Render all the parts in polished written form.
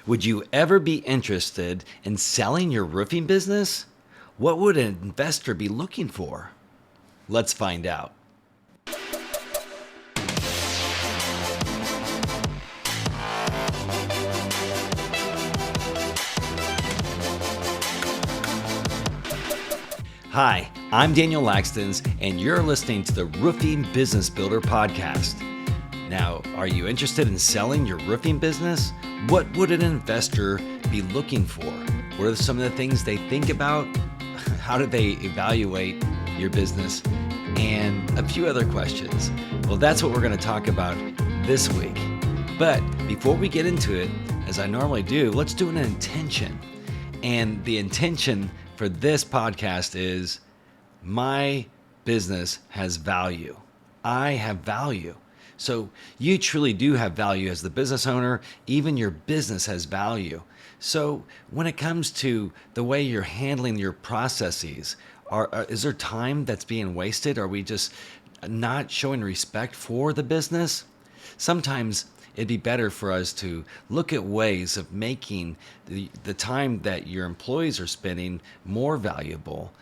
Would you ever be interested in selling your roofing business? What would an investor be looking for? Let's find out. Hi, I'm Daniel Lakstins, and you're listening to the Roofing Business Builder podcast. Now, are you interested in selling your roofing business? What would an investor be looking for? What are some of the things they think about? How do they evaluate your business? And a few other questions. Well, that's what we're going to talk about this week. But before we get into it, as I normally do, let's do an intention. And the intention for this podcast is my business has value. I have value. So you truly do have value as the business owner. Even your business has value. So when it comes to the way you're handling your processes, is there time that's being wasted? Are we just not showing respect for the business? Sometimes it'd be better for us to look at ways of making the time that your employees are spending more valuable.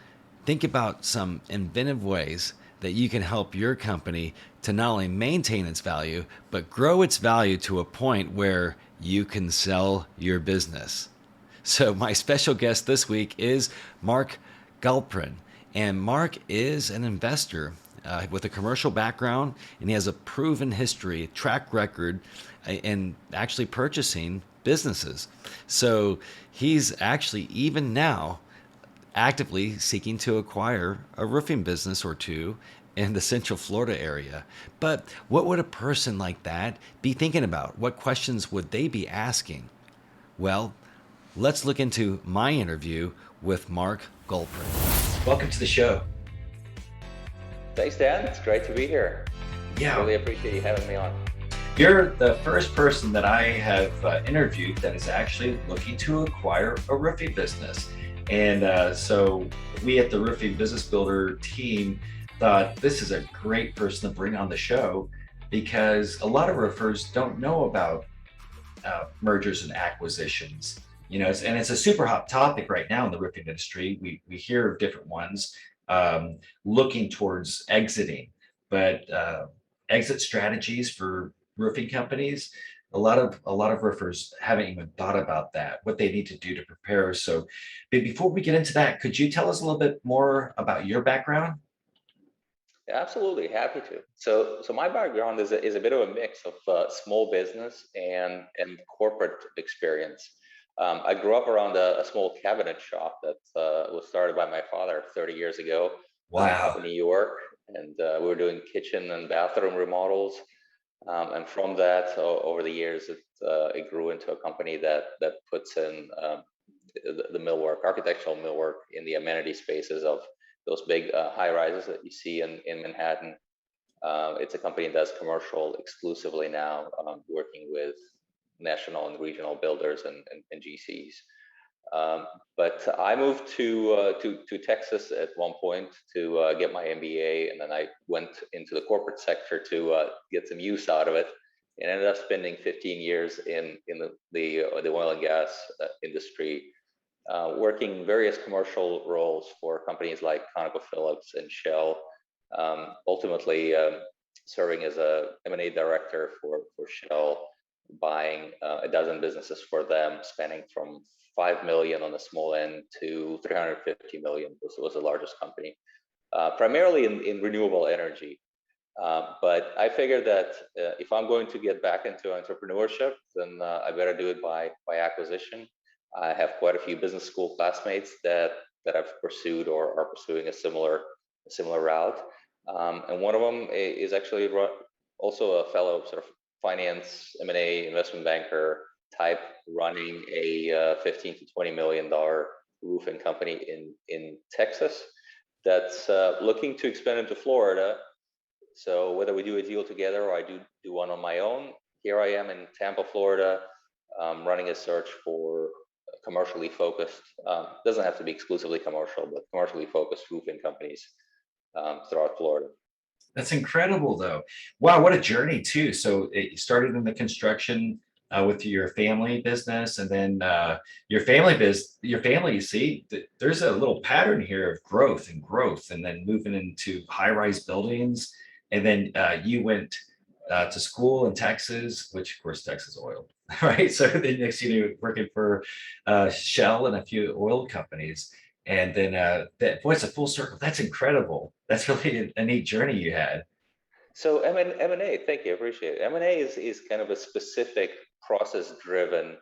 Think about some inventive ways that you can help your company to not only maintain its value, but grow its value to a point where you can sell your business. So my special guest this week is Mark Galperin. And Mark is an investor with a commercial background, and he has a proven history, track record in actually purchasing businesses. So he's actually even now actively seeking to acquire a roofing business or two in the Central Florida area. But what would a person like that be thinking about? What questions would they be asking? Well, let's look into my interview with Mark Galperin. Welcome to the show. Thanks, Dan. It's great to be here. Yeah. Really appreciate you having me on. You're the first person that I have interviewed that is actually looking to acquire a roofing business. And so we at the Roofing Business Builder team thought this is a great person to bring on the show because a lot of roofers don't know about mergers and acquisitions. And it's a super hot topic right now in the roofing industry. We hear of different ones looking towards exiting, but exit strategies for roofing companies, a lot of roofers haven't even thought about that, what they need to do to prepare. So, but before we get into that, could you tell us a little bit more about your background? Yeah, absolutely, happy to. So my background is a bit of a mix of small business and corporate experience. I grew up around a small cabinet shop that was started by my father 30 years ago up in Wow. New York, and we were doing kitchen and bathroom remodels. And from that, over the years, it grew into a company that puts in the millwork, architectural millwork in the amenity spaces of those big high rises that you see in Manhattan. It's a company that does commercial exclusively now, working with national and regional builders and GCs. But I moved to Texas at one point to get my MBA, and then I went into the corporate sector to get some use out of it, and ended up spending 15 years in the oil and gas industry, working various commercial roles for companies like ConocoPhillips and Shell. Ultimately, serving as a M&A director for Shell, buying a dozen businesses for them, spanning from 5 million on the small end to 350 million. This was the largest company, primarily in renewable energy. But I figured that if I'm going to get back into entrepreneurship, then I better do it by acquisition. I have quite a few business school classmates that I've pursued or are pursuing a similar route. And one of them is actually also a fellow sort of finance, M&A, investment banker type, running a 15 to 20 million dollar roofing company in Texas that's looking to expand into Florida. So whether we do a deal together or I do one on my own, here I am in Tampa, Florida, running a search for commercially focused, doesn't have to be exclusively commercial, but commercially focused roofing companies throughout Florida. That's incredible, though. Wow, what a journey too. So it started in the construction with your family business, and then your family, you see, there's a little pattern here of growth, and then moving into high-rise buildings, and then you went to school in Texas, which of course Texas oil, right? So then next you know working for Shell and a few oil companies, and then that boy, it's a full circle. That's incredible. That's really a neat journey you had. So M&A, thank you, I appreciate it. M&A is kind of a specific process-driven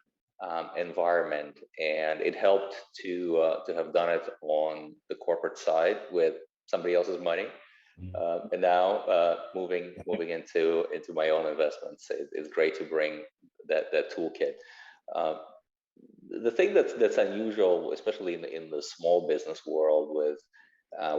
environment, and it helped to have done it on the corporate side with somebody else's money, and now moving into my own investments. It's great to bring that toolkit. Um, the thing that's unusual, especially in the small business world with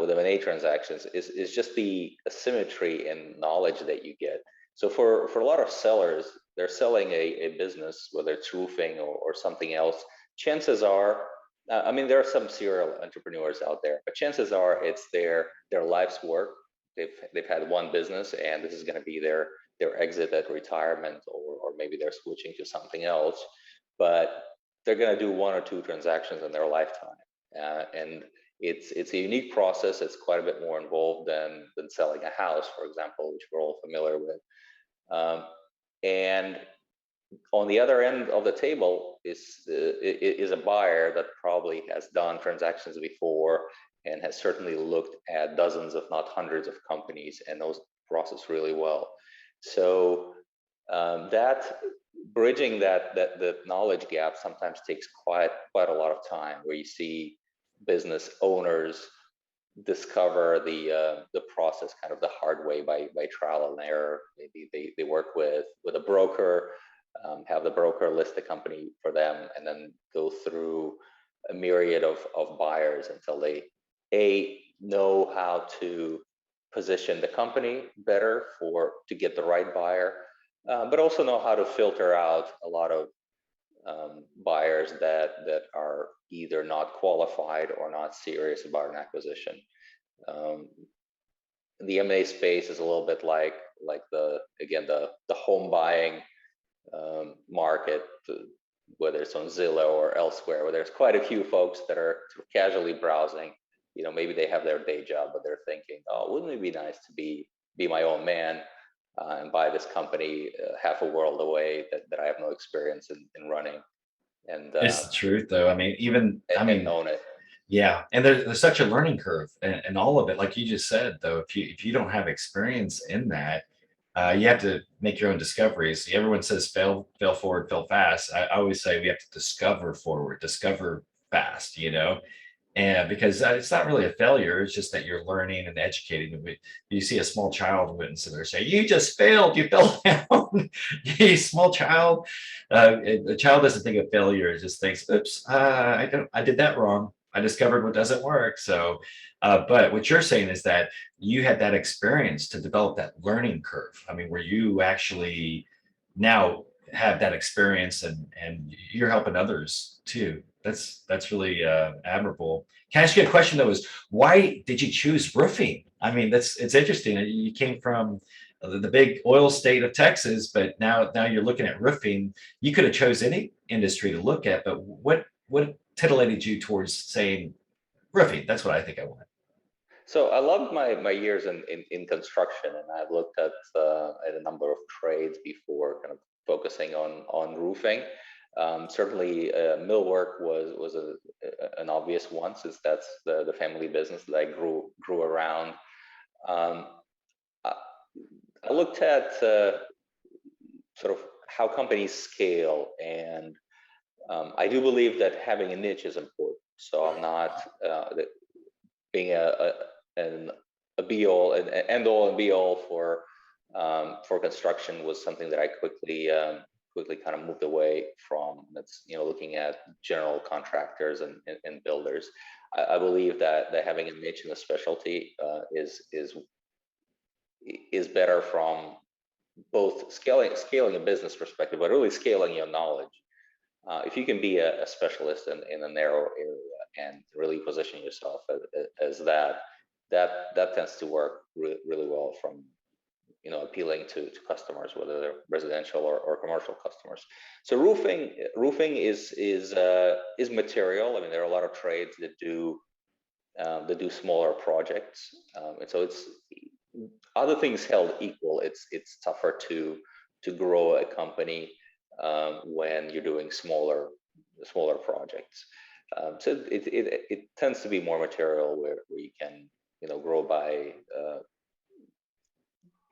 M&A transactions, is just the asymmetry in knowledge that you get. So for a lot of sellers, they're selling a business, whether it's roofing or something else. Chances are, I mean, there are some serial entrepreneurs out there, but chances are it's their life's work. They've had one business, and this is going to be their exit at retirement, or maybe they're switching to something else. But they're going to do one or two transactions in their lifetime, and it's a unique process. It's quite a bit more involved than selling a house, for example, which we're all familiar with. Um, and on the other end of the table is a buyer that probably has done transactions before and has certainly looked at dozens, if not hundreds, of companies and knows the process really well. So that bridging that knowledge gap sometimes takes quite a lot of time, where you see business owners discover the process kind of the hard way by trial and error. Maybe they work with a broker, have the broker list the company for them, and then go through a myriad of buyers until they know how to position the company better to get the right buyer, but also know how to filter out a lot of buyers that are either not qualified or not serious about an acquisition. Um, the M&A space is a little bit like the home buying market, whether it's on Zillow or elsewhere, where there's quite a few folks that are sort of casually browsing. You know, maybe they have their day job, but they're thinking, oh, wouldn't it be nice to be my own man, and buy this company half a world away that I have no experience in running, and It's the truth, though. I mean, and own it. yeah, and there's such a learning curve, and all of it, like you just said, though, if you don't have experience in that, you have to make your own discoveries. Everyone says fail forward, fail fast. I always say we have to discover forward, discover fast, and because it's not really a failure, it's just that you're learning and educating. You see a small child wouldn't sit there and say, "You just failed, you fell down." You small child, a child doesn't think of failure; it just thinks, "Oops, I did that wrong. I discovered what doesn't work." So, but what you're saying is that you had that experience to develop that learning curve. I mean, where you actually now have that experience, and you're helping others too. That's really admirable. Can I ask you a question though? Is why did you choose roofing? I mean, it's interesting. You came from the big oil state of Texas, but now you're looking at roofing. You could have chose any industry to look at, but what titillated you towards saying roofing? That's what I think I want. So I loved my years in construction, and I've looked at a number of trades before kind of focusing on roofing. Certainly, millwork was an obvious one, since that's the family business that I grew around. Um, I, I looked at sort of how companies scale, and I do believe that having a niche is important. So I'm not being an a be all and end all and be all for construction was something that I quickly kind of moved away from. That's, looking at general contractors and builders. I believe that having a niche and a specialty is better from both scaling a business perspective, but really scaling your knowledge. If you can be a specialist in a narrow area and really position yourself as that tends to work really well appealing to customers, whether they're residential or commercial customers. So roofing is material. I mean, there are a lot of trades that do smaller projects, and so it's other things held equal. It's tougher to grow a company when you're doing smaller projects. So it tends to be more material where you can grow by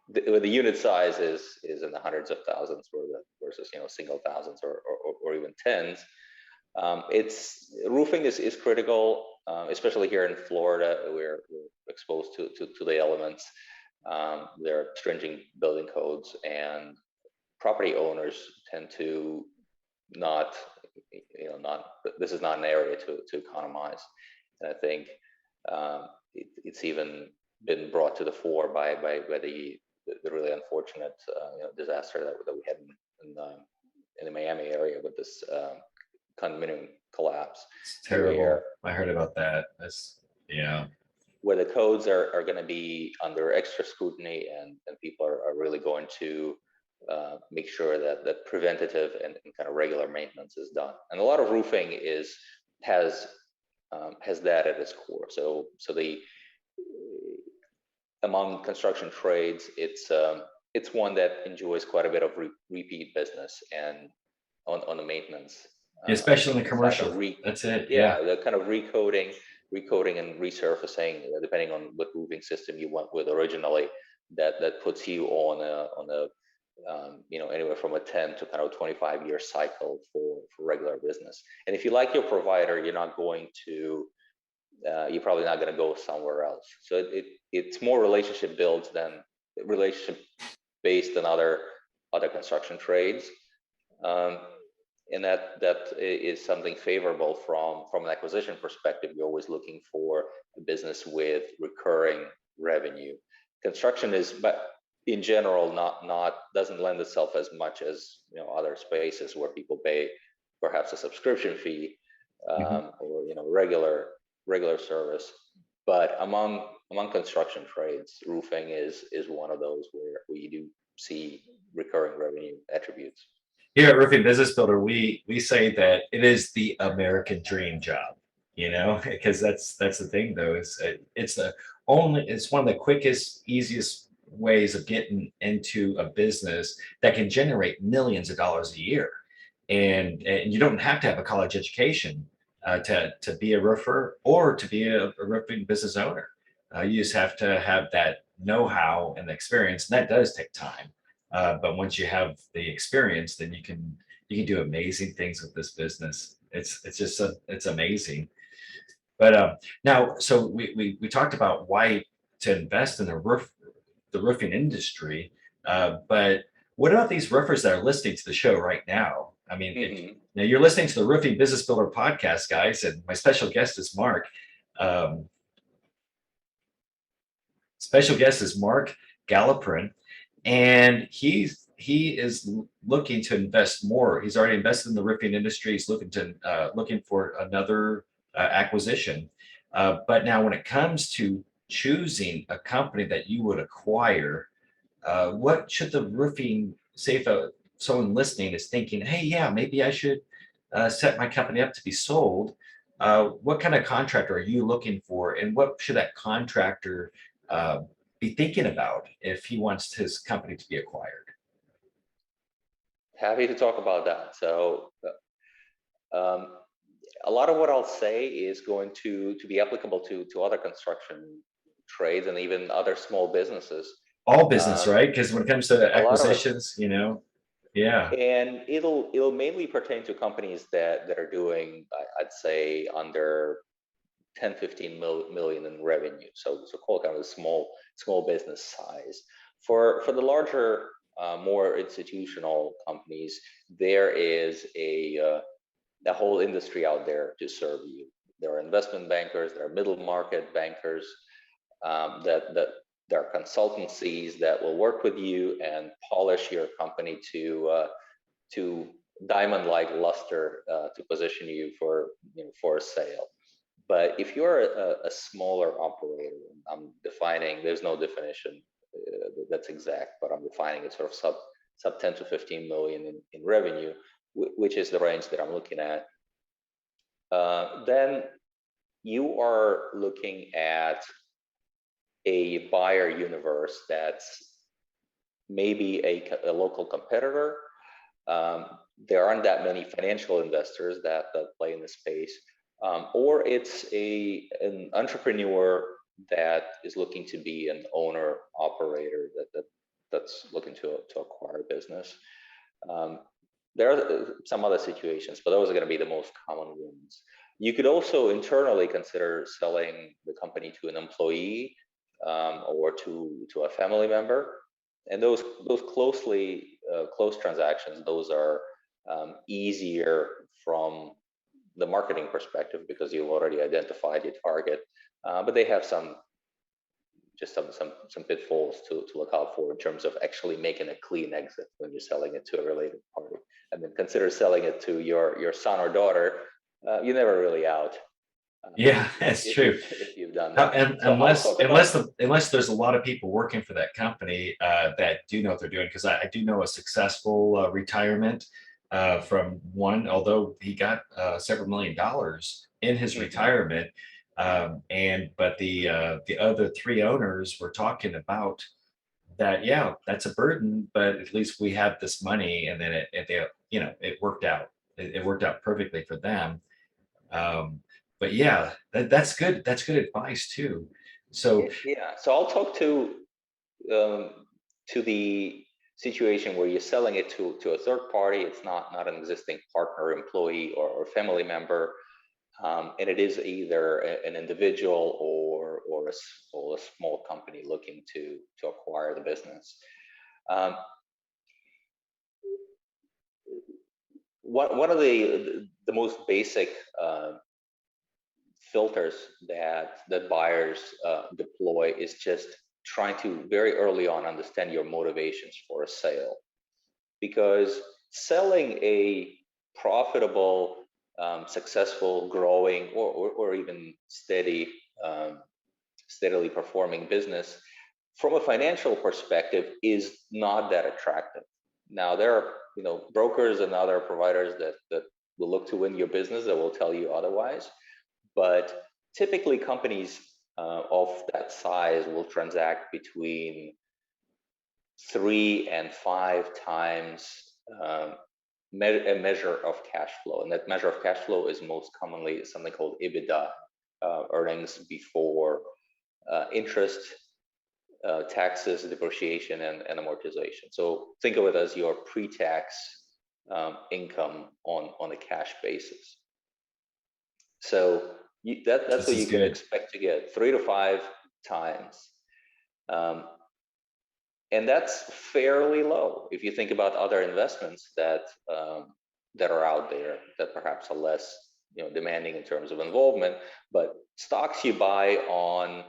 the unit size is in the hundreds of thousands versus single thousands or even tens. It's roofing is critical, especially here in Florida. We're exposed to the elements. There are stringent building codes, and property owners tend to not this is not an area to economize. And I think it's even been brought to the fore by the really unfortunate disaster that we had in the Miami area with this condominium collapse. It's terrible. I heard about that. Where the codes are going to be under extra scrutiny, and people are really going to make sure that preventative and kind of regular maintenance is done. And a lot of roofing has that at its core. So the among construction trades, it's one that enjoys quite a bit of repeat business and on the maintenance. Especially in the commercial. That's it. Yeah, the kind of recoating and resurfacing, depending on what roofing system you went with originally, that puts you on a anywhere from a 10 to kind of 25-year cycle for regular business. And if you like your provider, you're probably not going to go somewhere else. So it's more relationship based than other construction trades. And that is something favorable from an acquisition perspective. You're always looking for a business with recurring revenue. Construction but in general doesn't lend itself as much as other spaces where people pay perhaps a subscription fee or regular service. But among construction trades, roofing is one of those where you do see recurring revenue attributes. Here at Roofing Business Builder, we say that it is the American dream job, because that's the thing though. It's one of the quickest, easiest ways of getting into a business that can generate millions of dollars a year, and you don't have to have a college education to be a roofer or to be a roofing business owner. You just have to have that know-how and the experience, and that does take time. But once you have the experience, then you can do amazing things with this business. It's amazing. But now, so we talked about why to invest in the roofing industry. But what about these roofers that are listening to the show right now? I mean, now you're listening to the Roofing Business Builder podcast, guys, and my special guest is Mark. Special guest is Mark Galperin, and he is looking to invest more. He's already invested in the roofing industry. He's looking for another acquisition. But now, when it comes to choosing a company that you would acquire, what should the roofing, say if someone listening is thinking, hey, yeah, maybe I should set my company up to be sold. What kind of contractor are you looking for, and what should that contractor be thinking about if he wants his company to be acquired? Happy to talk about that. So a lot of what I'll say is going to be applicable to other construction trades and even other small businesses. All business, right? Because when it comes to acquisitions, yeah. And it'll mainly pertain to companies that are doing, I'd say, under 10, 15 million in revenue. So call it kind of a small business size. For the larger, more institutional companies, there is a whole industry out there to serve you. There are investment bankers, there are middle market bankers, that there are consultancies that will work with you and polish your company to diamond-like luster to position you for a sale. But if you're a smaller operator, I'm defining, there's no definition that's exact, but I'm defining it sort of sub 10 to 15 million in revenue, which is the range that I'm looking at. Then you are looking at a buyer universe that's maybe a local competitor. There aren't that many financial investors that play in the space, or it's an entrepreneur that is looking to be an owner operator that's looking to acquire a business. There are some other situations, but those are going to be the most common ones. You could also internally consider selling the company to an employee, or to a family member, and those close transactions. Those are easier from the marketing perspective because you've already identified your target, but they have some pitfalls to look out for in terms of actually making a clean exit when you're selling it to a related party. And then consider selling it to your son or daughter. You're never really out. Yeah, that's true. If you've done that. And So unless there's a lot of people working for that company that do know what they're doing, because I do know a successful retirement from one, although he got several $1 million in his retirement. But the other three owners were talking about that. Yeah, that's a burden, but at least we have this money, and then it worked out. It worked out perfectly for them. But yeah, that's good. That's good advice too. So yeah, so I'll talk to the situation where you're selling it to a third party. It's not an existing partner, employee, or family member, and it is either an individual or a small company looking to acquire the business. One of the most basic filters that buyers deploy is just trying to very early on understand your motivations for a sale, because selling a profitable, successful, growing, or even steadily performing business from a financial perspective is not that attractive. Now there are brokers and other providers that will look to win your business that will tell you otherwise. But typically, companies of that size will transact between 3 and 5 times a measure of cash flow, and that measure of cash flow is most commonly something called EBITDA, earnings before interest, taxes, depreciation, and amortization. So think of it as your pre-tax income on a cash basis. So that's what you can expect to get, 3 to 5 times. And that's fairly low if you think about other investments that are out there that perhaps are less demanding in terms of involvement. But stocks you buy on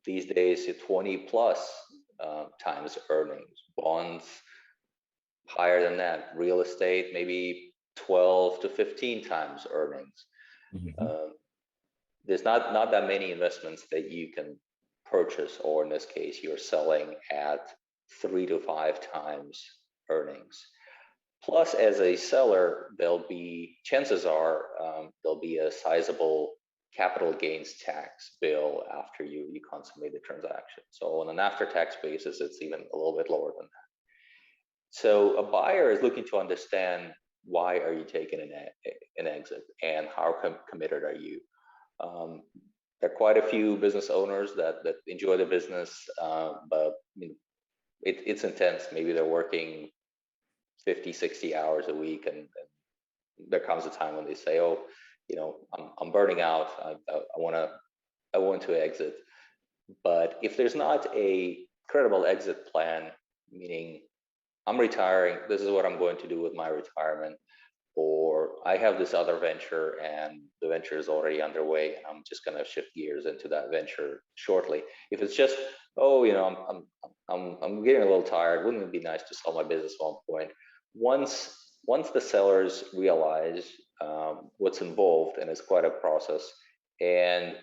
these days, 20 plus times earnings, bonds higher than that, real estate maybe 12 to 15 times earnings. There's not that many investments that you can purchase, or in this case, you're selling at 3 to 5 times earnings. Plus, as a seller, chances are there'll be a sizable capital gains tax bill after you consummate the transaction. So on an after-tax basis, it's even a little bit lower than that. So a buyer is looking to understand, why are you taking an exit, and how committed are you? There are quite a few business owners that enjoy the business, but it's intense. Maybe they're working 50, 60 hours a week, and there comes a time when they say, oh, I'm burning out. I want to exit. But if there's not a credible exit plan, meaning I'm retiring, this is what I'm going to do with my retirement, or I have this other venture and the venture is already underway and I'm just going to shift gears into that venture shortly. If it's just, oh, I'm getting a little tired, wouldn't it be nice to sell my business at one point? Once the sellers realize what's involved, and it's quite a process, and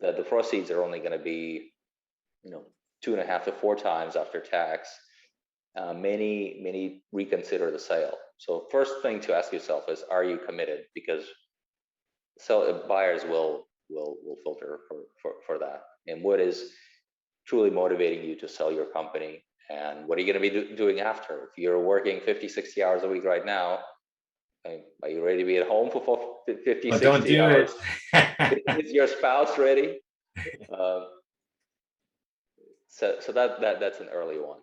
that the proceeds are only going to be 2.5 to 4 times after tax, many reconsider the sale. So first thing to ask yourself is, are you committed? Because buyers will filter for that. And what is truly motivating you to sell your company? And what are you going to be doing after? If you're working 50, 60 hours a week right now, are you ready to be at home for 50, Oh, 60 don't do hours? it. Is your spouse ready? Uh, so that's an early one.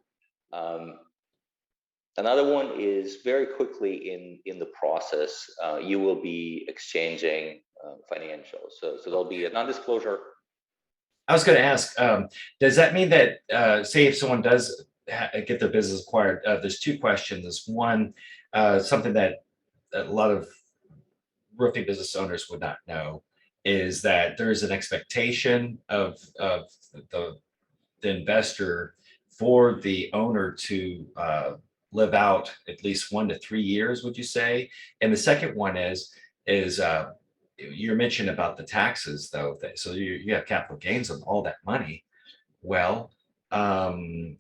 Another one is very quickly in the process, you will be exchanging financials. So there'll be a non-disclosure. I was going to ask, does that mean that, say, if someone does get their business acquired, there's two questions. One, something that a lot of roofing business owners would not know is that there is an expectation of the investor for the owner to live out at least 1 to 3 years, would you say? And the second one is you mentioned about the taxes though. So you have capital gains on all that money. Well, um,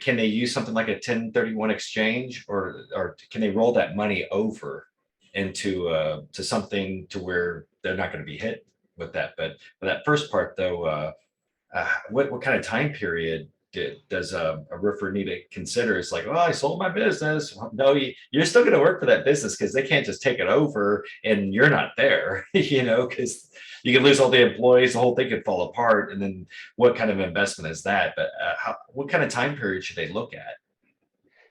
can they use something like a 1031 exchange, or can they roll that money over into to something to where they're not going to be hit with that? But for that first part though, what kind of time period does a roofer need to consider? It's like, oh, I sold my business. Well, no, you're still going to work for that business because they can't just take it over and you're not there, because you can lose all the employees, the whole thing could fall apart. And then what kind of investment is that? But what kind of time period should they look at?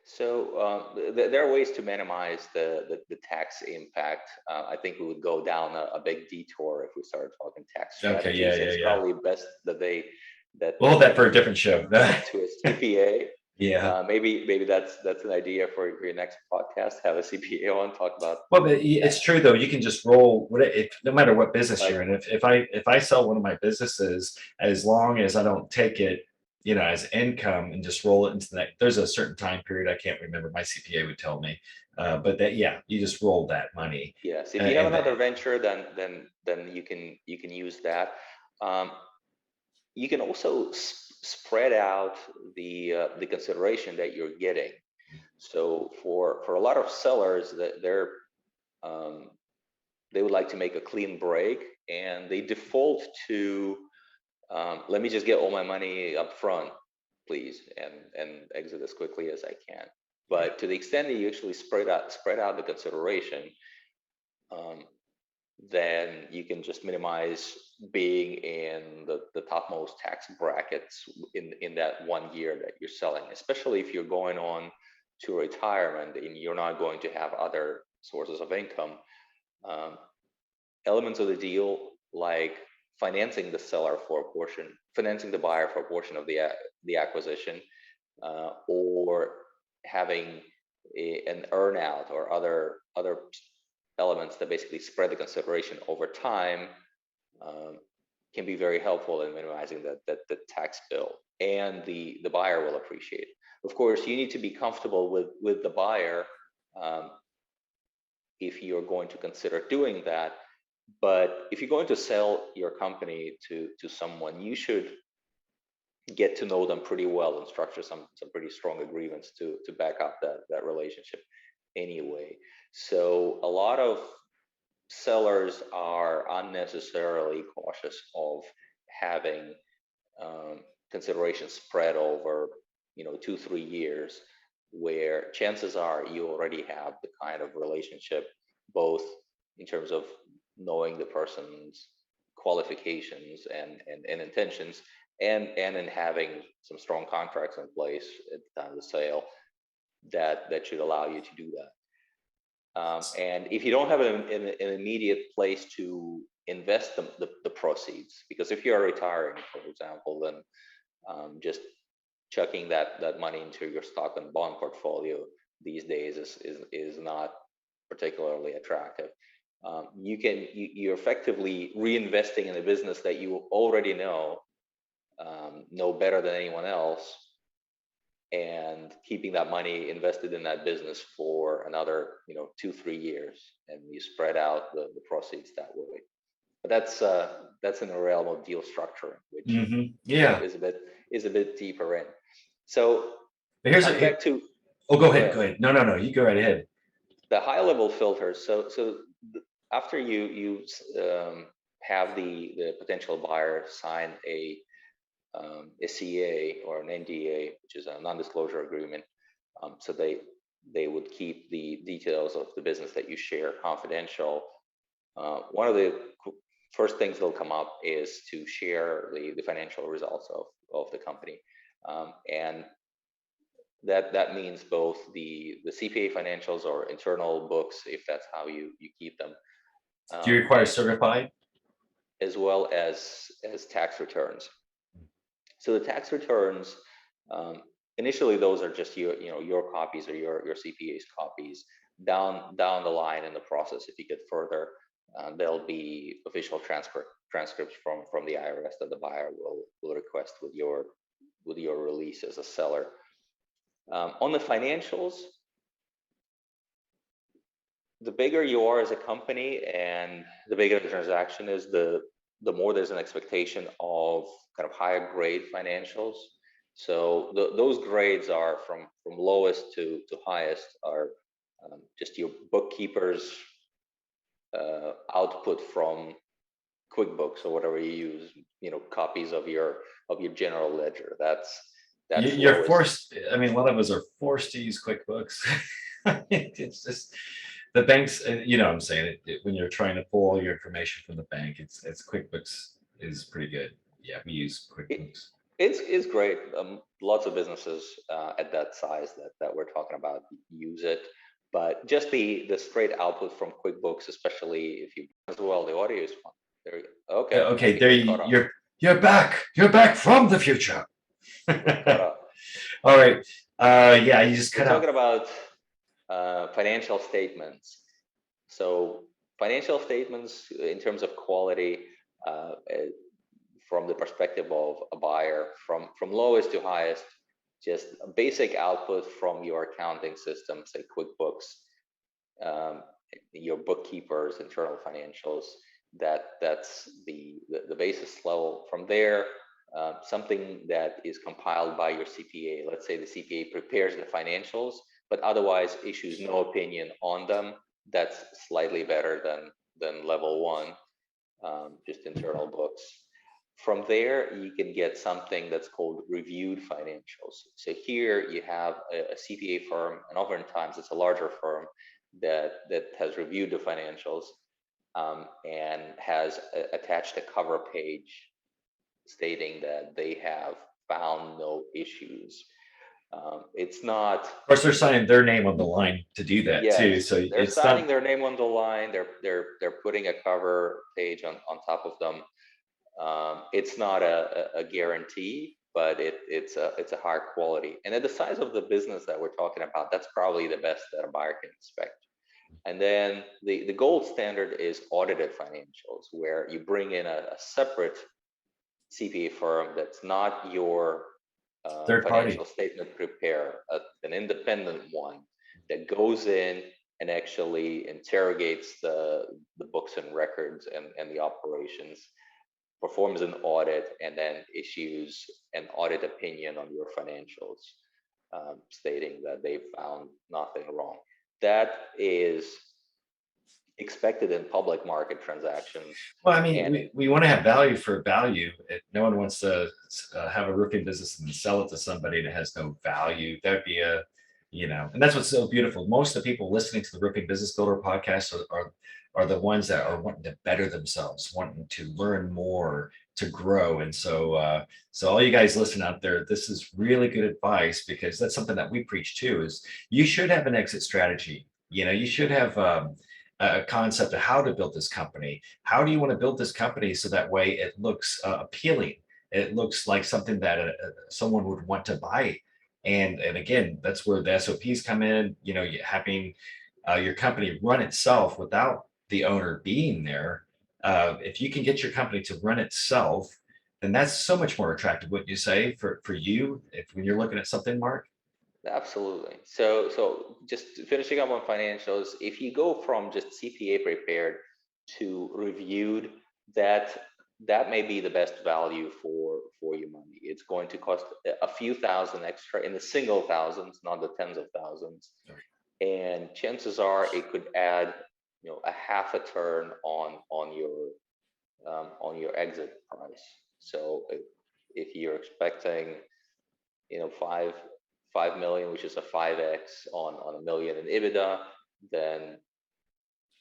So there are ways to minimize the tax impact. I think we would go down a big detour if we started talking tax Okay, strategies. yeah. It's probably best that We'll hold that for a you different show. talk to a CPA. Yeah. Maybe that's an idea for your next podcast. Have a CPA on, talk about. Well, but it's true though. You can just roll no matter what business Right. you're in. If I sell one of my businesses, as long as I don't take it, as income and just roll it into the next, there's a certain time period I can't remember. My CPA would tell me, but that you just roll that money. Yes, if you have And another venture, then you can use that. Um, you can also spread out the consideration that you're getting. So for a lot of sellers, that they would like to make a clean break, and they default to let me just get all my money up front, please, and exit as quickly as I can. But to the extent that you actually spread out the consideration, um, then you can just minimize being in the topmost tax brackets in that 1 year that you're selling, especially if you're going on to retirement and you're not going to have other sources of income. Um, Elements of the deal, like financing the seller for a portion, financing the buyer for a portion of the acquisition, or having an earnout or other elements that basically spread the consideration over time, um, can be very helpful in minimizing the tax bill, and the buyer will appreciate. Of course, you need to be comfortable with the buyer, um, if you're going to consider doing that. But if you're going to sell your company to someone, you should get to know them pretty well and structure some pretty strong agreements to back up that relationship anyway. So a lot of sellers are unnecessarily cautious of having consideration spread over 2-3 years, where chances are you already have the kind of relationship, both in terms of knowing the person's qualifications and intentions, and in having some strong contracts in place at the time of the sale that should allow you to do that. And if you don't have an immediate place to invest the proceeds, because if you're retiring, for example, then just chucking that money into your stock and bond portfolio these days is not particularly attractive. You're effectively reinvesting in a business that you already know better than anyone else, and keeping that money invested in that business for another 2-3 years, and you spread out the proceeds that way. but that's in the realm of deal structuring, which Yeah. is a bit deeper in. So But here's coming back to oh, go ahead. Go ahead. No. You go right ahead. the high level filters. After you have the potential buyer sign a CA or an NDA, which is a non-disclosure agreement, so they would keep the details of the business that you share confidential. One of the first things that'll come up is to share the financial results of the company, and that means both the CPA financials or internal books, if that's how you keep them. Do you require certified? As well as tax returns. So the tax returns, initially those are just your copies or your CPA's copies. Down the line in the process, if you get further, there'll be official transcripts from the IRS that the buyer will request with your release as a seller. On the financials, the bigger you are as a company and the bigger the transaction is, the more there's an expectation of kind of higher grade financials. So those grades are from lowest to highest are just your bookkeeper's output from QuickBooks or whatever you use, copies of your general ledger. That's You're forced. I mean, a lot of us are forced to use QuickBooks. It's just the banks. You know what I'm saying? When you're trying to pull all your information from the bank, it's QuickBooks is pretty good. Yeah, we use QuickBooks. It's great. Lots of businesses at that size that we're talking about use it, but just the straight output from QuickBooks, especially if you as well, the audio is fun. There you go. Okay. Okay. There you're back. You're back from the future. All right. Yeah, you just cut out. Talking about financial statements. So financial statements in terms of quality, from the perspective of a buyer, from lowest to highest, just a basic output from your accounting system, say QuickBooks, your bookkeeper's internal financials. That's the basis level. From there, something that is compiled by your CPA. Let's say the CPA prepares the financials, but otherwise issues no opinion on them. That's slightly better than level one, just internal books. From there, you can get something that's called reviewed financials. So here you have a CPA firm, and oftentimes it's a larger firm that has reviewed the financials and has attached a cover page stating that they have found no issues. It's not. Of course, they're signing their name on the line to do that too. So they're signing their name on the line. They're putting a cover page on top of them. It's not a guarantee, but it's a high quality. And at the size of the business that we're talking about, that's probably the best that a buyer can expect. And then the gold standard is audited financials, where you bring in a separate CPA firm that's not your financial statement preparer, an independent one that goes in and actually interrogates the books and records and the operations, performs an audit, and then issues an audit opinion on your financials, stating that they found nothing wrong. That is expected in public market transactions. Well, I mean, we want to have value for value. No one wants to have a roofing business and sell it to somebody that has no value. That'd be and that's what's so beautiful. Most of the people listening to the Roofing Business Builder podcast are the ones that are wanting to better themselves, wanting to learn more, to grow. And so all you guys listening out there, this is really good advice, because that's something that we preach too, is you should have an exit strategy. You should have a concept of how to build this company. How do you want to build this company so that way it looks appealing? It looks like something that someone would want to buy. And again, that's where the SOPs come in. Having your company run itself without the owner being there. If you can get your company to run itself, then that's so much more attractive, wouldn't you say, for you, when you're looking at something, Mark? Absolutely. So just finishing up on financials, if you go from just CPA prepared to reviewed, that may be the best value for your money. It's going to cost a few thousand extra, in the single thousands, not the tens of thousands, and chances are it could add, a half a turn on your exit price. So if you're expecting, 5 million, which is a 5x on a million in EBITDA, then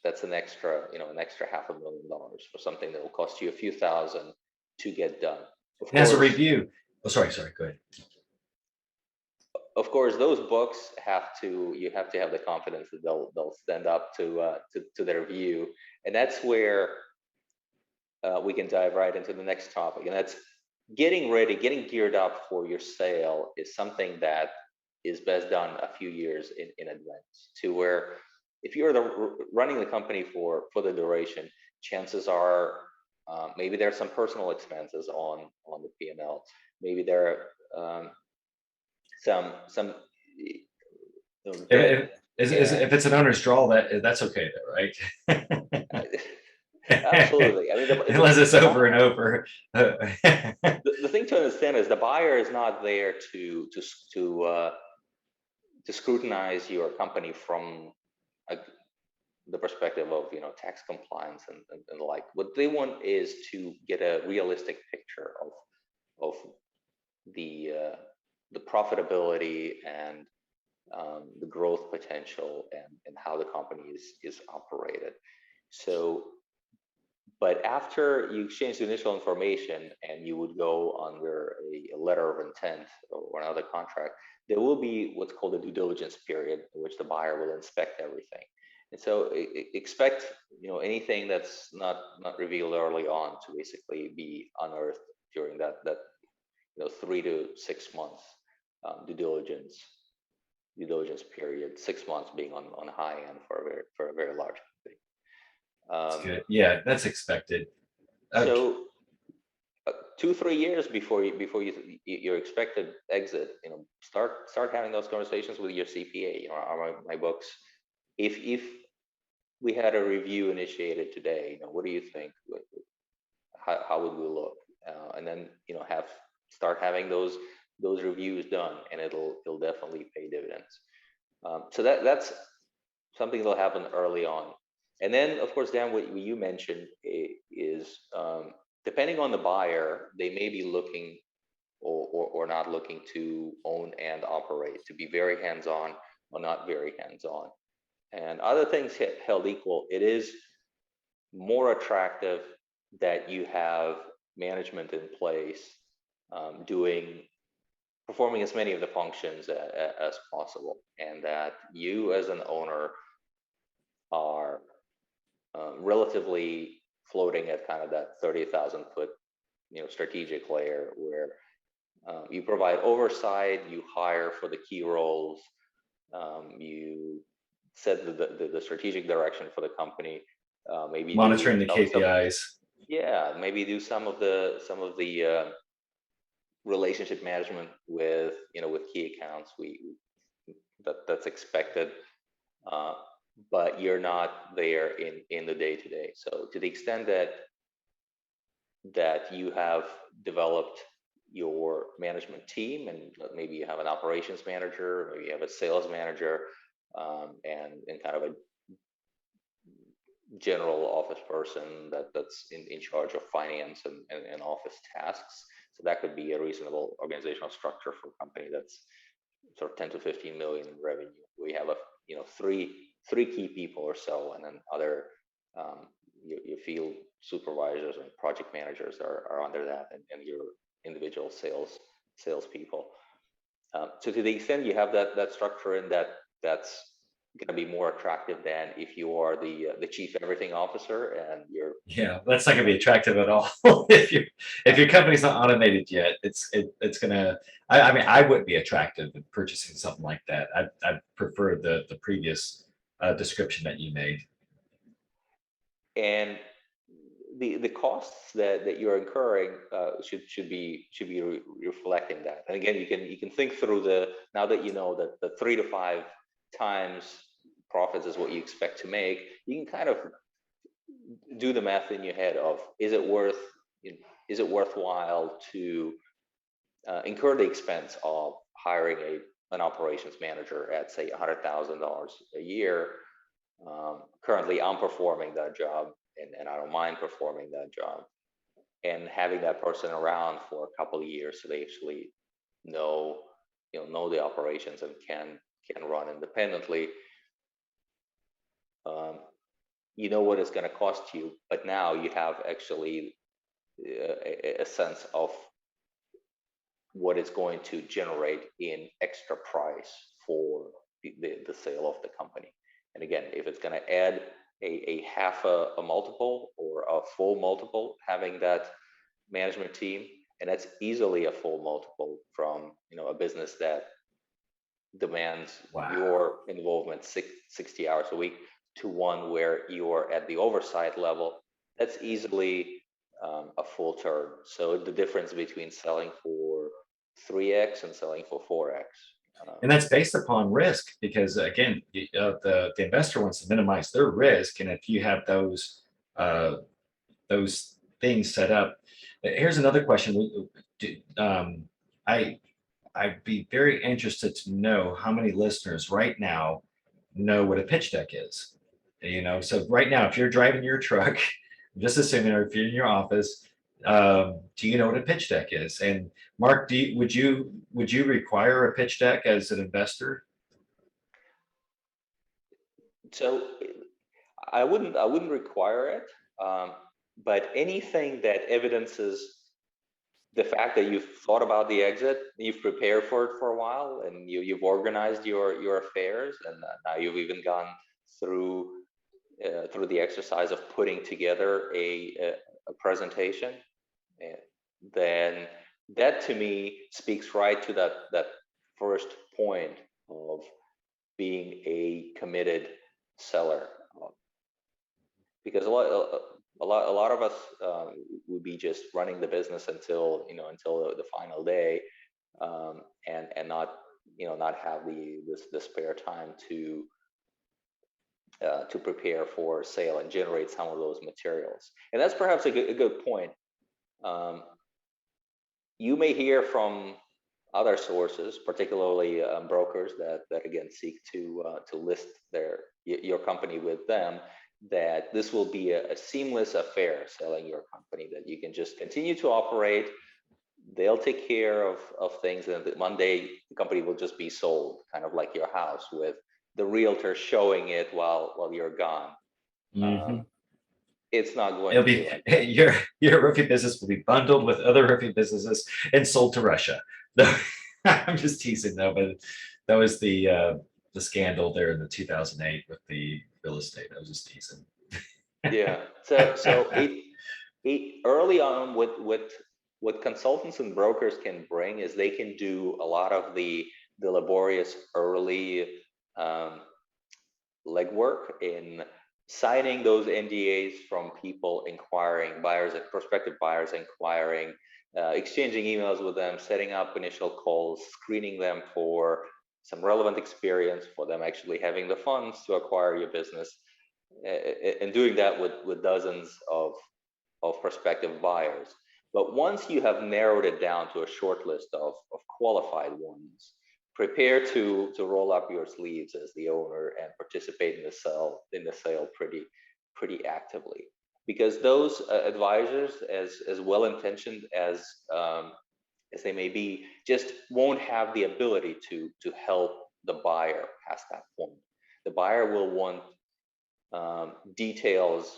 that's an extra $500,000 for something that will cost you a few thousand to get done. Of And as a course, review, oh, sorry, go ahead. those books you have to have the confidence that they'll stand up to their view, and that's where we can dive right into the next topic, and that's getting ready, getting geared up for your sale is something that is best done a few years in advance, to where if you're running the company for the duration, chances are maybe there are some personal expenses on the P&L. Maybe there are some If it's an owner's draw, that's okay though, right? Absolutely. I mean, unless it's over and over. The thing to understand is the buyer is not there to scrutinize your company from the perspective of tax compliance and the like. What they want is to get a realistic picture of the profitability and the growth potential and how the company is operated. So, but after you exchange the initial information and you would go under a letter of intent or another contract, there will be what's called a due diligence period in which the buyer will inspect everything. And so expect, anything that's not revealed early on to basically be unearthed during that 3 to 6 months due diligence period. 6 months being on the high end for a very large company. That's good. Yeah, that's expected. So 2-3 years before your expected exit, start having those conversations with your CPA. My books. If we had a review initiated today, what do you think? How would we look? And then start having those reviews done, and it'll definitely pay dividends. So that's something that'll happen early on. And then, of course, Dan, what you mentioned is depending on the buyer, they may be looking or not looking to own and operate, to be very hands-on or not very hands-on. And other things held equal, it is more attractive that you have management in place performing as many of the functions as possible, and that you as an owner are relatively floating at kind of that 30,000 foot strategic layer, where you provide oversight, you hire for the key roles, you set the strategic direction for the company, maybe monitoring the KPIs. Maybe do some of the relationship management with key accounts. That's expected, but you're not there in the day to day. So to the extent that you have developed your management team, and maybe you have an operations manager, maybe you have a sales manager, and kind of a general office person that's in charge of finance and office tasks. So that could be a reasonable organizational structure for a company that's sort of 10 to 15 million in revenue. We have three key people or so, and then other your field supervisors and project managers are under that, and your individual sales people. So to the extent you have that structure, and that's going to be more attractive than if you are the chief everything officer and you're. Yeah, that's not going to be attractive at all. if your company's not automated yet, it's gonna. I mean, I wouldn't be attractive in purchasing something like that. I prefer the previous description that you made. And the costs that you're incurring should be reflecting that. And again, you can think through now that you know that the 3 to 5 times profits is what you expect to make. You can kind of do the math in your head of, is it worthwhile to incur the expense of hiring an operations manager at, say, $100,000 a year. Currently, I'm performing that job, and I don't mind performing that job. And having that person around for a couple of years, so they actually know the operations and can run independently. You know what it's going to cost you, but now you have actually a sense of what it's going to generate in extra price for the sale of the company. And again, if it's going to add a half a multiple or a full multiple, having that management team, and that's easily a full multiple from a business that demands your involvement 60 hours a week to one where you're at the oversight level, that's easily a full turn. So the difference between selling for 3x and selling for 4x. And that's based upon risk, because again, the investor wants to minimize their risk, and if you have those things set up. Here's another question. I'd be very interested to know how many listeners right now know what a pitch deck is. So right now, if you're driving your truck, I'm just assuming, or if you're in your office, do you know what a pitch deck is? And Mark, would you require a pitch deck as an investor? So I wouldn't require it, but anything that evidences the fact that you've thought about the exit, you've prepared for it for a while, and you've organized your affairs, and now you've even gone through the exercise of putting together a presentation, then that to me speaks right to that first point of being a committed seller, because a lot of us would be just running the business until the final day, and not have the spare time to prepare for sale and generate some of those materials. And that's perhaps a good point. You may hear from other sources, particularly brokers that again seek to list your company with them, that this will be a seamless affair selling your company, that you can just continue to operate. They'll take care of things, and one day the company will just be sold, kind of like your house, with the realtor showing it while you're gone. Mm-hmm. It's not going It'll to be like that. your roofing business will be bundled with other roofing businesses and sold to Russia. I'm just teasing though, but that was the scandal there in the 2008 with the real estate. I was just teasing. Yeah. So early on, what consultants and brokers can bring is they can do a lot of the laborious early legwork in signing those NDAs from people inquiring, buyers and prospective buyers inquiring, exchanging emails with them, setting up initial calls, screening them for some relevant experience, for them actually having the funds to acquire your business, and doing that with dozens of prospective buyers. But once you have narrowed it down to a short list of qualified ones, prepare to roll up your sleeves as the owner and participate in the sale pretty actively, because those advisors, as well intentioned as they may be, just won't have the ability to help the buyer past that point. The buyer will want details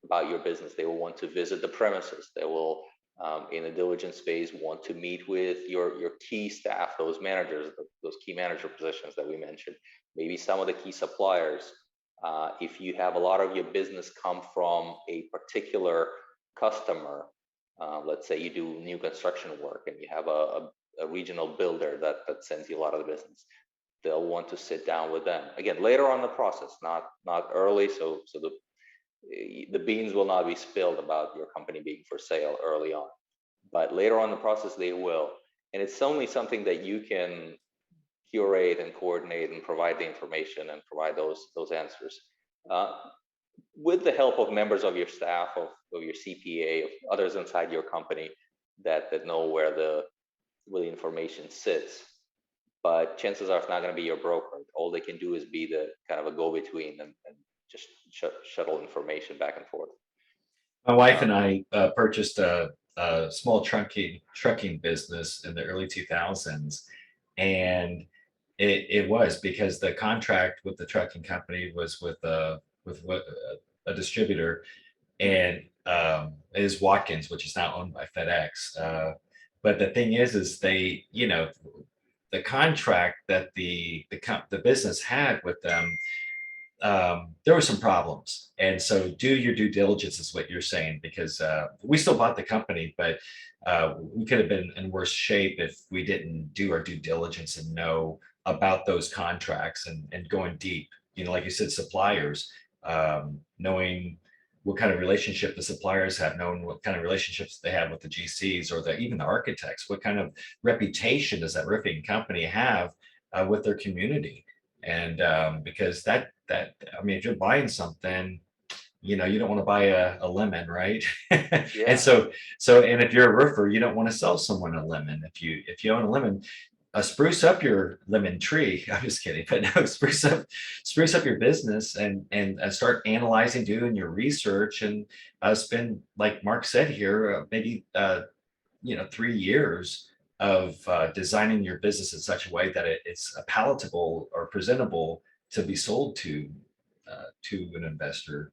about your business. They will want to visit the premises. They will, in the diligence phase, want to meet with your key staff, those managers, those key manager positions that we mentioned, maybe some of the key suppliers. If you have a lot of your business come from a particular customer, let's say you do new construction work and you have a regional builder that sends you a lot of the business, they'll want to sit down with them. Again, later on in the process, not early, so the beans will not be spilled about your company being for sale early on, but later on in the process they will. And it's only something that you can curate and coordinate and provide the information and provide those answers. with the help of members of your staff, of your CPA, of others inside your company that know where the information sits. But chances are it's not going to be your broker. All they can do is be the kind of a go-between and just shuttle information back and forth. My wife and I purchased a small trucking business in the early 2000s, and it was because the contract with the trucking company was a distributor, and it is Watkins, which is now owned by FedEx. But the thing is they, the contract that the business had with them, there were some problems. And so do your due diligence is what you're saying, because we still bought the company, but we could have been in worse shape if we didn't do our due diligence and know about those contracts and going deep. Like you said, suppliers, knowing what kind of relationship the suppliers have, knowing what kind of relationships they have with the GCs or even the architects. What kind of reputation does that roofing company have with their community? And because I mean, if you're buying something, you don't want to buy a lemon, right? Yeah. And so and if you're a roofer, you don't want to sell someone a lemon. If you own a lemon, spruce up your lemon tree. I'm just kidding, but no, spruce up your business and start analyzing, doing your research, and spend, like Mark said here, maybe 3 years of designing your business in such a way that it's palatable or presentable to be sold to an investor.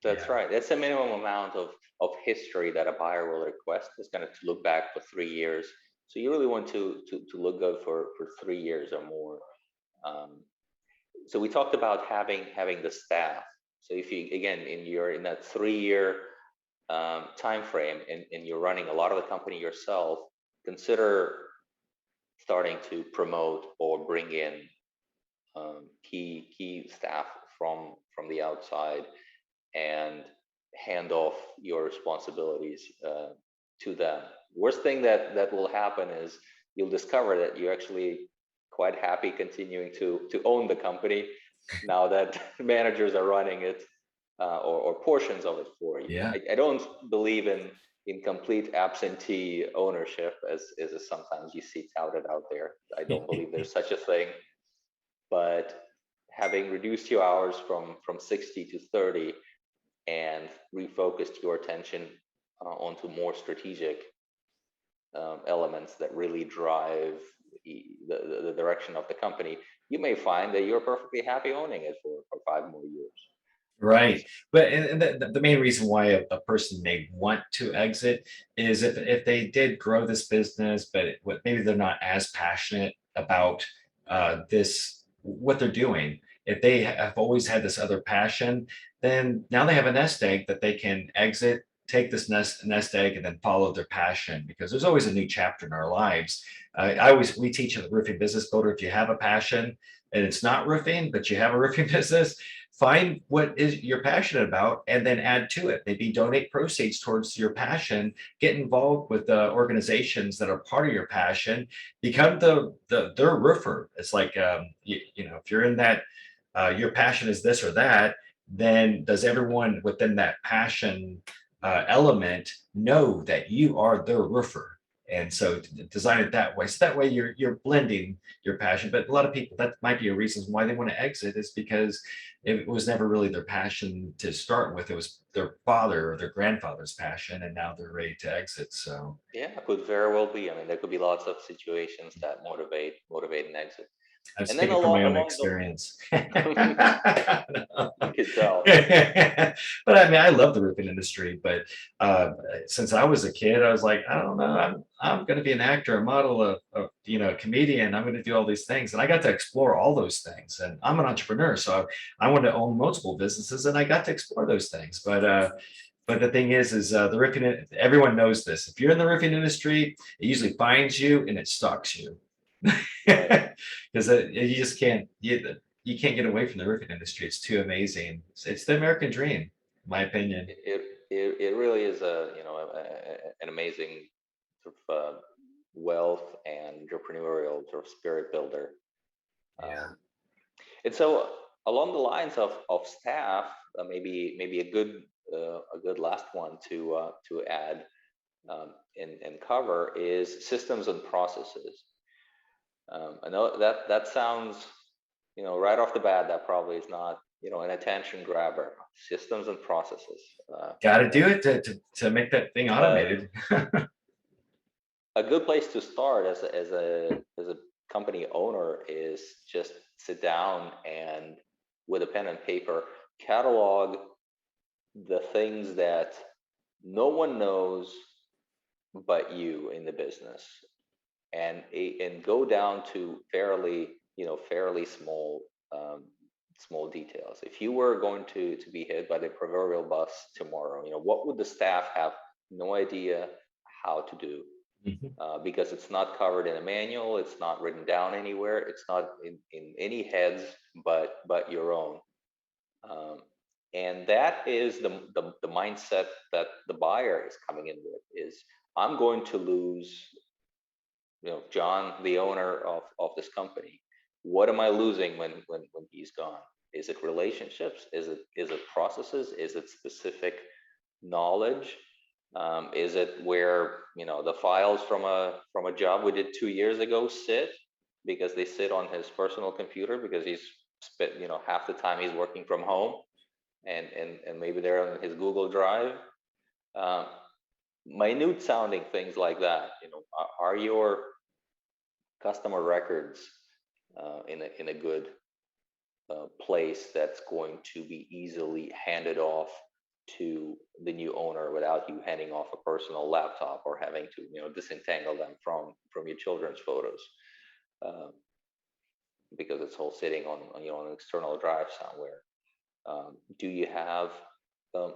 That's right. That's the minimum amount of history that a buyer will request, is kind of to look back for 3 years. So you really want to look good for 3 years or more. So we talked about having the staff. So if you, again, in that 3-year time frame, and you're running a lot of the company yourself, consider starting to promote or bring in key staff from the outside and hand off your responsibilities to them. Worst thing that will happen is you'll discover that you're actually quite happy continuing to own the company now that managers are running it, or portions of it for you. Yeah. I don't believe in complete absentee ownership, as sometimes you see touted out there. I don't believe there's such a thing. But having reduced your hours from 60 to 30 and refocused your attention onto more strategic elements that really drive the direction of the company, you may find that you're perfectly happy owning it for 5 more years. Right. But and the main reason why a person may want to exit is if they did grow this business, but maybe they're not as passionate about what they're doing. If they have always had this other passion, then now they have a nest egg that they can exit, take this nest egg, and then follow their passion, because there's always a new chapter in our lives. We teach in the Roofing Business Builder, if you have a passion and it's not roofing, but you have a roofing business, find what is you're passionate about and then add to it. Maybe donate proceeds towards your passion, get involved with organizations that are part of your passion, become their roofer. It's like, if you're in that, your passion is this or that, then does everyone within that passion element know that you are their roofer? And so design it that way. So that way you're blending your passion. But a lot of people, that might be a reason why they want to exit, is because it was never really their passion to start with. It was their father or their grandfather's passion, and now they're ready to exit. So yeah, it could very well be. I mean, there could be lots of situations that motivate an exit. I'm And then speaking from my own experience. You could tell. But I mean, I love the roofing industry, but since I was a kid, I was like, I don't know, I'm going to be an actor, a model, a comedian. I'm going to do all these things, and I got to explore all those things. And I'm an entrepreneur, so I wanted to own multiple businesses, and I got to explore those things. But the thing is the roofing. Everyone knows this. If you're in the roofing industry, it usually finds you and it stalks you. Because you just can't you can't get away from the roofing industry. It's too amazing. It's the American dream, in my opinion. It really is an amazing sort of wealth and entrepreneurial sort of spirit builder. Yeah. And so along the lines of staff, maybe a good last one to add and cover is systems and processes. I know that sounds, right off the bat, that probably is not, an attention grabber. Systems and processes. Got to do it to make that thing automated. A good place to start as a company owner is just sit down and with a pen and paper catalog the things that no one knows but you in the business, and go down to fairly small details. If you were going to be hit by the proverbial bus tomorrow, what would the staff have no idea how to do? Because it's not covered in a manual, it's not written down anywhere, it's not in any heads but your own. And that is the mindset that the buyer is coming in with, is I'm going to lose, John, the owner of this company. What am I losing when he's gone? Is it relationships? Is it processes? Is it specific knowledge? Is it where the files from a job we did 2 years ago sit, because they sit on his personal computer because he's spent half the time he's working from home, and maybe they're on his Google Drive. Minute sounding things like that. Are your customer records in a good place that's going to be easily handed off to the new owner without you handing off a personal laptop or having to disentangle them from your children's photos, because it's all sitting on an external drive somewhere. Do you have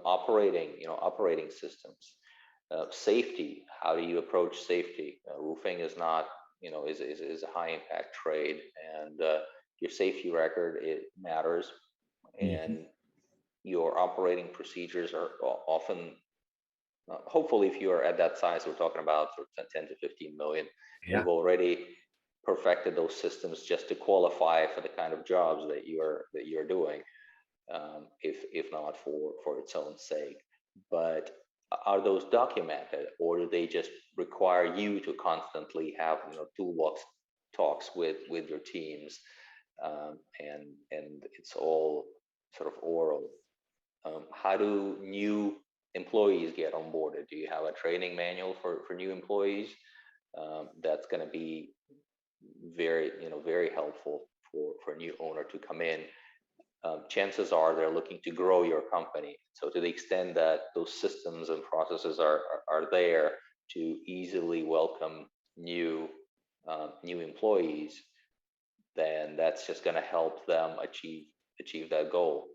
operating systems? Safety, how do you approach safety? Roofing is not, is a high impact trade, and your safety record, it matters. And your operating procedures are often, hopefully, if you are at that size, we're talking about sort of 10 to 15 million, you've already perfected those systems just to qualify for the kind of jobs that you're doing, if not for its own sake. But are those documented, or do they just require you to constantly have toolbox talks with your teams, and it's all sort of oral? How do new employees get onboarded? Do you have a training manual for new employees? That's going to be very helpful for a new owner to come in. Chances are they're looking to grow your company. So to the extent that those systems and processes are there to easily welcome new employees, then that's just going to help them achieve that goal.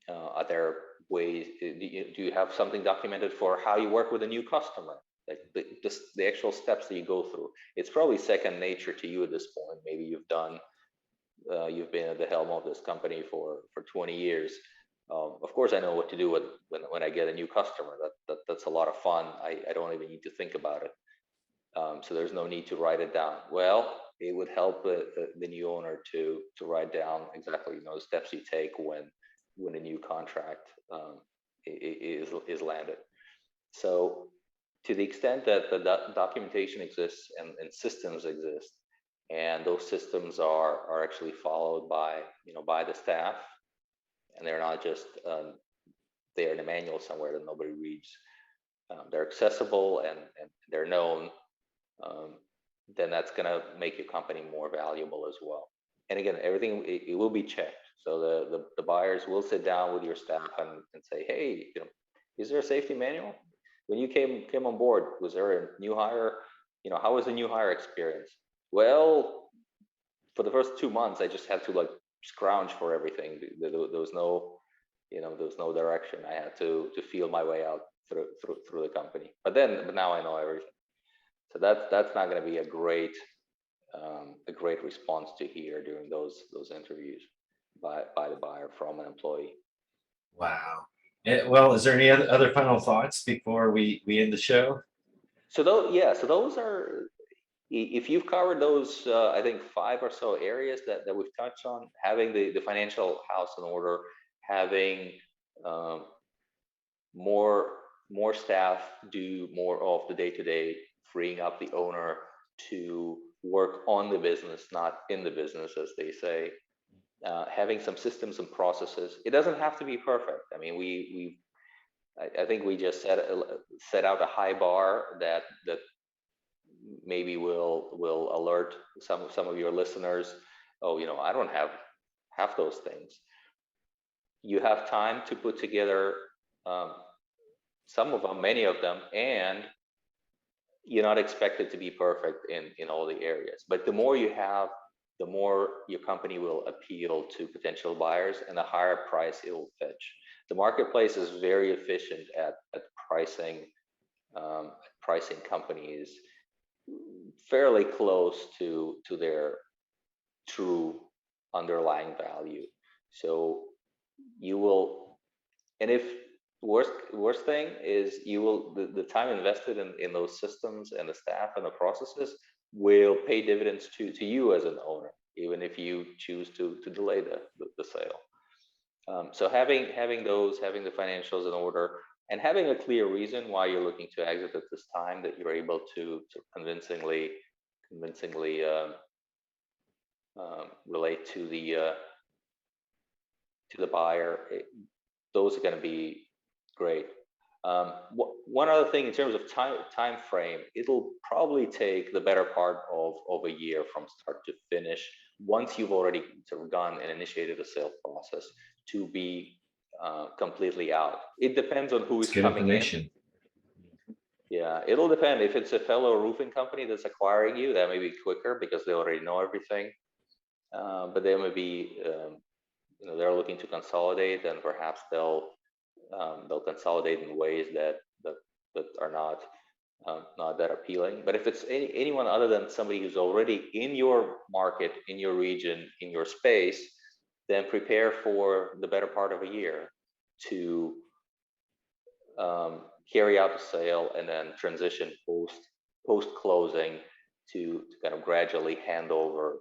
Are there ways? Do you have something documented for how you work with a new customer? Like the actual steps that you go through. It's probably second nature to you at this point. Maybe you've been at the helm of this company for 20 years. Of course, I know what to do when I get a new customer. That's a lot of fun. I don't even need to think about it. So there's no need to write it down. Well, it would help the new owner to write down exactly the steps you take when a new contract is landed. So to the extent that the documentation exists and systems exist, and those systems are actually followed by the staff, and they're not just there in a manual somewhere that nobody reads, they're accessible and they're known, then that's going to make your company more valuable as well. And again, everything, it will be checked. So the buyers will sit down with your staff and say, hey, is there a safety manual? When you came on board, was there a new hire? How was the new hire experience? Well, for the first 2 months, I just had to scrounge for everything. There was no direction. I had to feel my way out through the company. But now I know everything. So that's not going to be a great response to hear during those interviews by the buyer from an employee. Wow. Well, is there any other final thoughts before we end the show? So those are, if you've covered those, I think 5 or so areas that we've touched on, having the financial house in order, having um, more staff do more of the day-to-day, freeing up the owner to work on the business, not in the business, as they say. Having some systems and processes. It doesn't have to be perfect. I mean, I think we just set out a high bar that maybe will alert some of your listeners. Oh, I don't have half those things. You have time to put together some of them, many of them, and you're not expected to be perfect in all the areas. But the more you have, the more your company will appeal to potential buyers, and the higher price it will fetch. The marketplace is very efficient at pricing companies fairly close to their true underlying value. So you will, and if worst thing is, you will, the time invested in those systems and the staff and the processes will pay dividends to you as an owner, even if you choose to delay the sale. So having the financials in order, and having a clear reason why you're looking to exit at this time, that you're able to convincingly relate to the buyer, those are going to be great. One other thing in terms of time frame, it'll probably take the better part of a year from start to finish, once you've already sort of gone and initiated a sales process, to be completely out. It depends on who is coming in. Yeah, it'll depend. If it's a fellow roofing company that's acquiring you, that may be quicker because they already know everything. But they may be, they're looking to consolidate, and perhaps they'll consolidate in ways that are not that appealing. But if it's anyone other than somebody who's already in your market, in your region, in your space, then prepare for the better part of a year to carry out the sale, and then transition post closing to kind of gradually hand over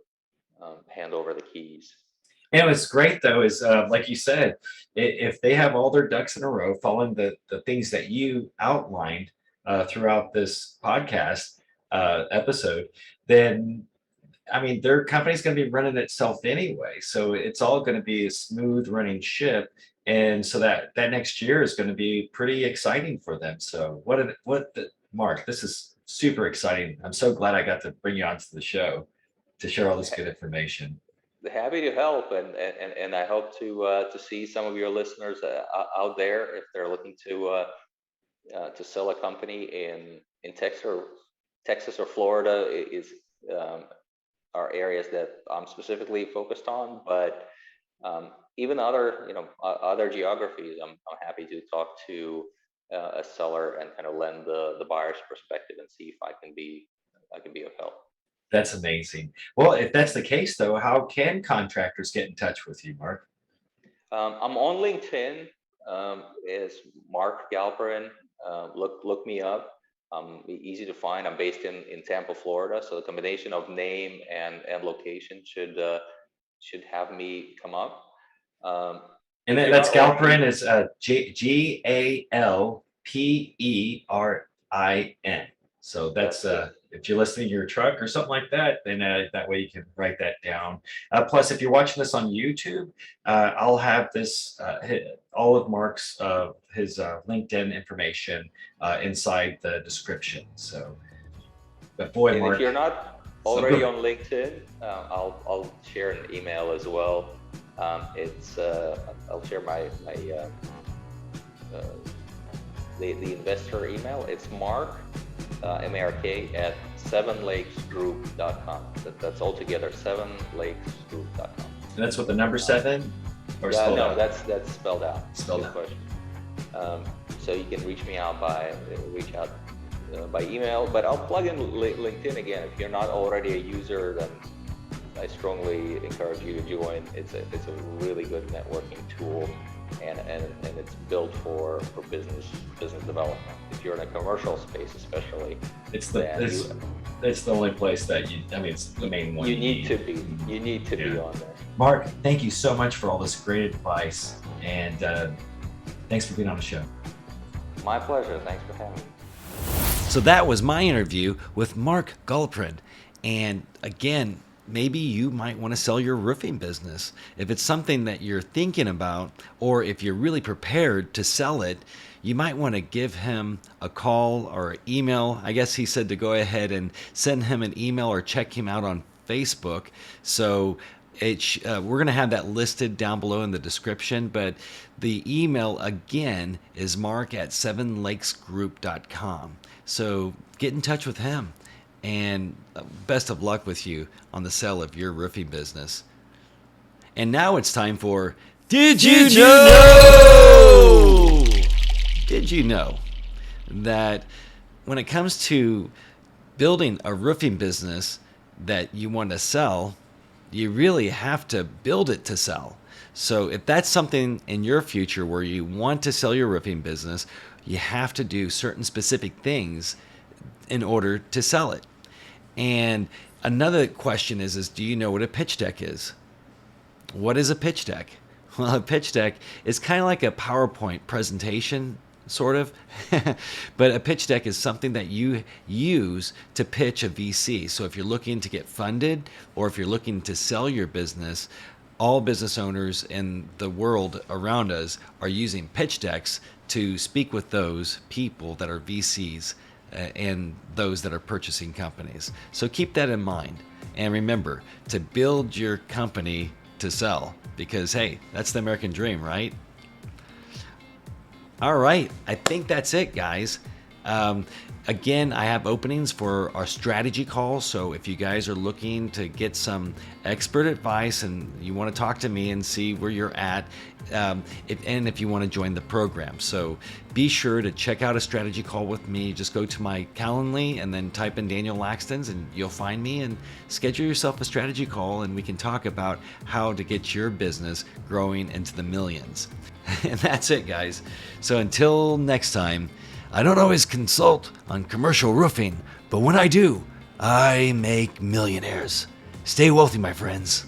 the keys. And what's great though is, like you said, if they have all their ducks in a row, following the things that you outlined throughout this podcast episode, then I mean, their company's going to be running itself anyway. So it's all going to be a smooth running ship. And so that next year is going to be pretty exciting for them. So Mark, this is super exciting. I'm so glad I got to bring you onto the show to share all this good information. Happy to help, and I hope to see some of your listeners out there, if they're looking to sell a company in Texas or Florida are areas that I'm specifically focused on. But even other geographies, I'm happy to talk to a seller and kind of lend the buyer's perspective and see if I can be of help. That's amazing. Well, if that's the case, though, how can contractors get in touch with you, Mark? I'm on LinkedIn. Is Mark Galperin. Look me up. Easy to find. I'm based in Tampa, Florida, so the combination of name and location should have me come up. And that's Galperin is Galperin. So that's if you're listening to your truck or something like that, then that way you can write that down. Plus, if you're watching this on YouTube, I'll have this all of Mark's his LinkedIn information inside the description. So, but boy, Mark, if you're not already on LinkedIn, I'll share an email as well. I'll share my the investor email. It's Mark. MARK at 7lakesgroup.com. That's all together, 7lakesgroup.com. And that's what the number 7? Or no, out? That's spelled out. Spelled out. So you can reach me out by email, but I'll plug in LinkedIn again. If you're not already a user, then I strongly encourage you to join. It's a really good networking tool. and it's built for business development. If you're in a commercial space, especially, It's then it's the only place that it's the main one. you need to be on there. Mark, thank you so much for all this great advice, and thanks for being on the show. My pleasure. Thanks for having me. So that was my interview with Mark Galperin. And again, maybe you might want to sell your roofing business. If it's something that you're thinking about, or if you're really prepared to sell it, you might want to give him a call or email. I guess he said to go ahead and send him an email or check him out on Facebook. So we're going to have that listed down below in the description, but the email again is mark@sevenlakesgroup.com. So get in touch with him, and best of luck with you on the sale of your roofing business. And now it's time for Did You Know? Did you know that when it comes to building a roofing business that you want to sell, you really have to build it to sell. So if that's something in your future where you want to sell your roofing business, you have to do certain specific things in order to sell it. And another question is do you know what a pitch deck is? What is a pitch deck? Well, a pitch deck is kind of like a PowerPoint presentation, sort of. But a pitch deck is something that you use to pitch a VC. So if you're looking to get funded, or if you're looking to sell your business, all business owners in the world around us are using pitch decks to speak with those people that are VCs and those that are purchasing companies. So keep that in mind. And remember to build your company to sell, because hey, that's the American dream, right? All right, I think that's it, guys. Again, I have openings for our strategy calls. So if you guys are looking to get some expert advice and you want to talk to me and see where you're at, and if you want to join the program. So be sure to check out a strategy call with me. Just go to my Calendly and then type in Daniel Lakstins and you'll find me, and schedule yourself a strategy call and we can talk about how to get your business growing into the millions. And that's it, guys. So until next time, I don't always consult on commercial roofing, but when I do, I make millionaires. Stay wealthy, my friends.